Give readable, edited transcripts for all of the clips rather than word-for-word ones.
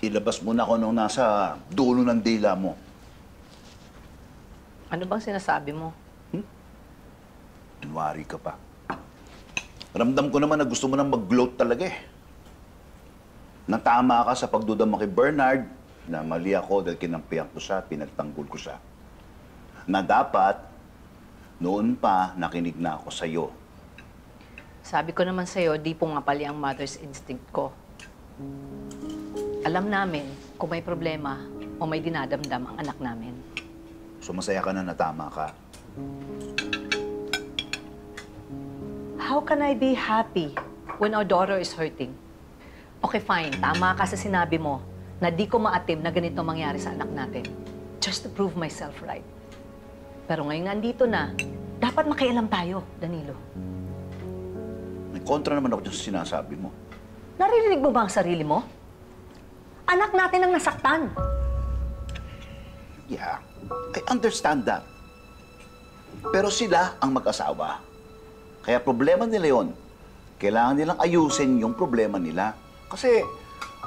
Ilabas mo na kung anong nasa dulo ng dila mo. Ano bang sinasabi mo? Kunwari ka pa. Ramdam ko naman na gusto mo nang mag-gloat talaga eh. Natama ka sa pagduda mo kay Bernard na mali ako dahil kinampihan ko siya, pinagtanggol ko siya. Na dapat, noon pa, nakinig na ako sa'yo. Sabi ko naman sa'yo, di pumapali ang mother's instinct ko. Alam namin kung may problema o may dinadamdam ang anak namin. So masaya ka na natama ka. How can I be happy when our daughter is hurting? Okay, fine. Tama ka sa sinabi mo na di ko maatim na ganito mangyari sa anak natin. Just to prove myself right. Pero ngayon nandito na, dapat makialam tayo, Danilo. May kontra naman ako dyan sa sinasabi mo. Naririnig mo ba ang sarili mo? Anak natin ang nasaktan. Yeah, I understand that. Pero sila ang mag-asawa. Kaya problema nila yon. Kailangan nilang ayusin yung problema nila. Kasi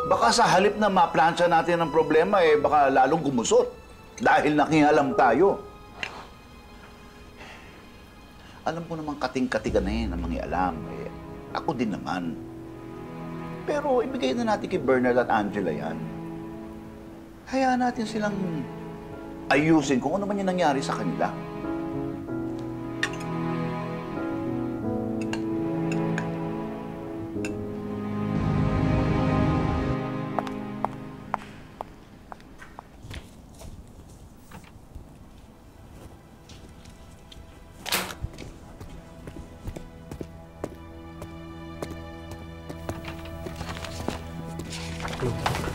baka sa halip na maplansya natin ang problema, eh baka lalong gumusot. Dahil nakialam tayo. Alam ko naman kating-katigan na yun ang mangialam. Eh, ako din naman. Pero ibigay na natin kay Bernard at Angela yan. Hayaan natin silang ayusin kung ano man yung nangyari sa kanila.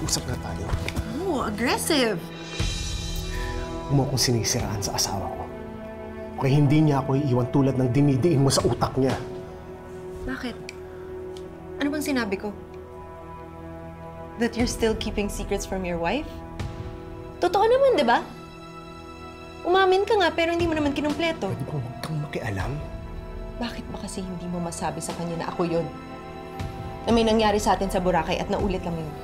Usap na tayo. Oh, aggressive. Huwag mo akong sinisiraan sa asawa ko. Kaya hindi niya ako iiwan tulad ng dinidiin mo sa utak niya. Bakit? Ano bang sinabi ko? That you're still keeping secrets from your wife? Totoo naman, di ba? Umamin ka nga pero hindi mo naman kinumpleto. Pwede bang huwag kang makialam? Bakit ba kasi hindi mo masabi sa kanya na ako yun? Na may nangyari sa atin sa Boracay at naulit lang yun.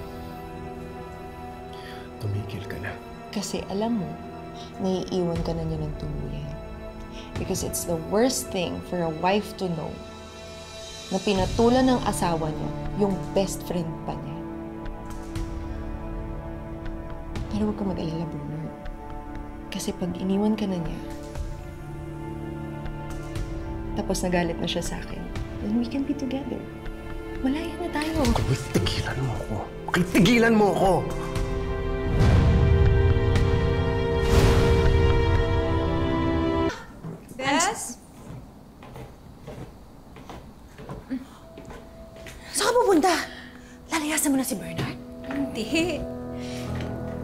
Tumigil ka na. Kasi alam mo, naiiwan ka na niya ng tuluyan. Because it's the worst thing for a wife to know na pinatulan ng asawa niya yung best friend pa niya. Pero huwag ka mag-alala, Bernard. Kasi pag iniwan ka na niya, tapos nagalit na siya sa akin, then we can be together. Malaya na tayo. Kung tigilan mo ako. Okay, tigilan mo ako! Bes? Saan ka pupunta? Lalayasan mo na si Bernard? Hindi.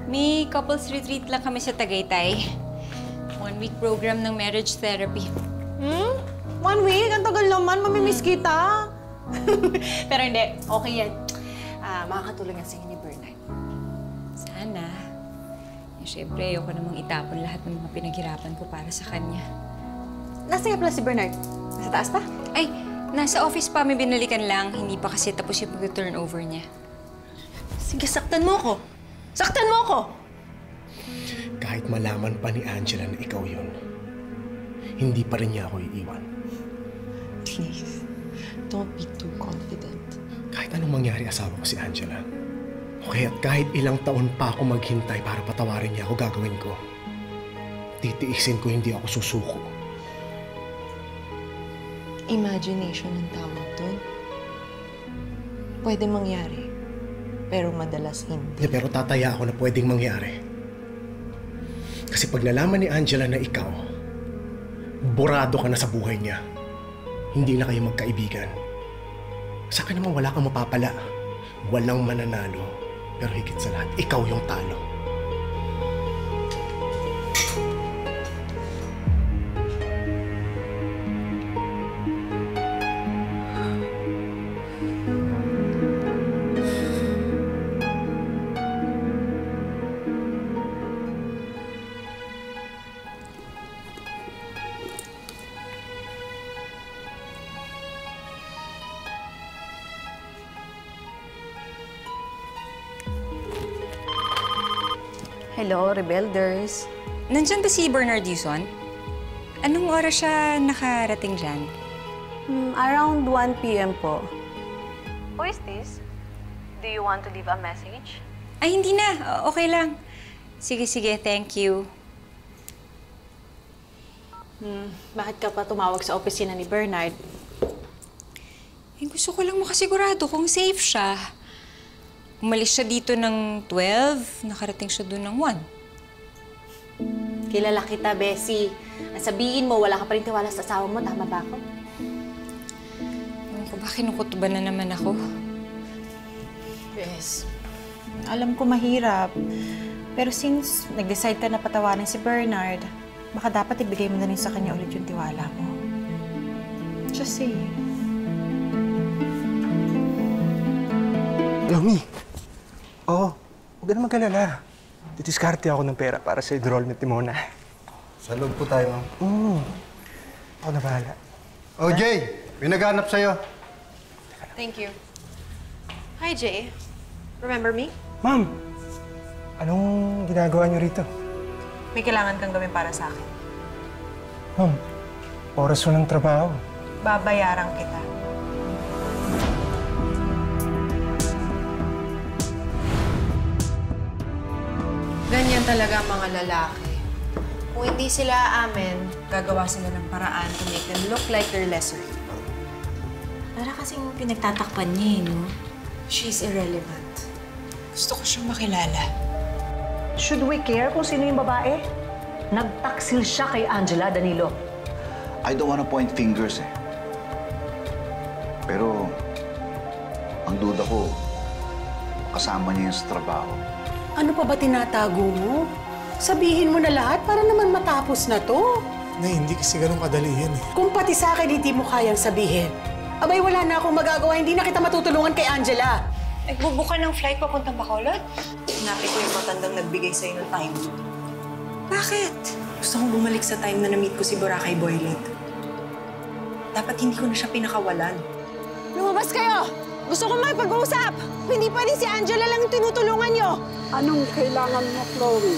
May couples retreat lang kami sa Tagaytay. 1-week program ng marriage therapy. 1 week? Ang tagal naman. Mamimiss kita. Pero hindi. Okay yan. Makakatulong yan sa'yo ni Bernard. Sana. Siyempre, ayoko namang itapon lahat ng mga pinaghirapan ko para sa kanya. Nasaan nga pala si Bernard? Nasa taas pa? Ay, nasa office pa. May binalikan lang. Hindi pa kasi tapos yung pag-turnover niya. Sige, saktan mo ko. Saktan mo ko! Kahit malaman pa ni Angela na ikaw yun, hindi pa rin niya ako iiwan. Please, don't be too confident. Kahit anong mangyari asawa ko si Angela. Okay, at kahit ilang taon pa ako maghintay para patawarin niya ako, gagawin ko. Titiisin ko, hindi ako susuko. Imagination ang tawag doon. Pwede mangyari, pero madalas hindi. Pero tataya ako na pwedeng mangyari. Kasi pag nalaman ni Angela na ikaw, borado ka na sa buhay niya. Hindi na kayo magkaibigan. Sa akin naman wala kang mapapala. Walang mananalo. Pero higit sa lahat, ikaw yung talo. Hello, Rebelders. Nandyan ba si Bernard Yuson? Anong oras siya nakarating dyan? Around 1 p.m. po. Who is this? Do you want to leave a message? Ay, hindi na. Okay lang. Sige, thank you. Bakit ka pa tumawag sa opisina ni Bernard? Eh, gusto ko lang makasigurado kung safe siya. Umalis siya dito ng 12, nakarating siya doon ng 1. Kilala kita, Bessie. Sabihin mo, wala ka pa rin tiwala sa asawa mo. Tama ba ako? Ewan ko ba, kinukot ba na naman ako? Yes. Alam ko mahirap. Pero since nag-decide ka na patawarin si Bernard, baka dapat ibigay mo na rin sa kanya ulit yung tiwala mo. Just say. Lomi! Oo, huwag ka na mag-alala. Ditiskarte ako ng pera para sa enrollment ni Mona. Sa loob po tayo, ma'am. Ako na bahala. Oh, Jay! May naghanap sa'yo. Thank you. Hi, Jay. Remember me? Ma'am, anong ginagawa niyo rito? May kailangan kang gawin para sa akin. Ma'am, oras ko ng trabaho. Babayaran kita. Ganyan talaga ang mga lalaki. Kung hindi sila aamin, gagawa sila ng paraan to make them look like they're lesser. Para kasing pinagtatakpan niya, no? She's irrelevant. Gusto ko siyang makilala. Should we care kung sino yung babae? Nagtaksil siya kay Angela, Danilo. I don't wanna point fingers eh. Pero, ang duda ko, kasama niya yun sa trabaho. Ano pa ba tinatago mo? Sabihin mo na lahat para naman matapos na to. Nay, hindi kasi ganun kadali yan eh. Kung pati sa akin hindi mo kayang sabihin, abay wala na akong magagawa, hindi na kita matutulungan kay Angela. Nagbubuka ng flight papuntang Bacolod? Hanapin ko yung matandang nagbigay sa'yo ng time. Bakit? Gusto kong bumalik sa time na na-meet ko si Boracay Boylet. Dapat hindi ko na siya pinakawalan. Lumabas kayo! Gusto ko makipag-usap! Hindi pa rin si Angela lang yung tinutulungan nyo! Anong kailangan mo, Chloe?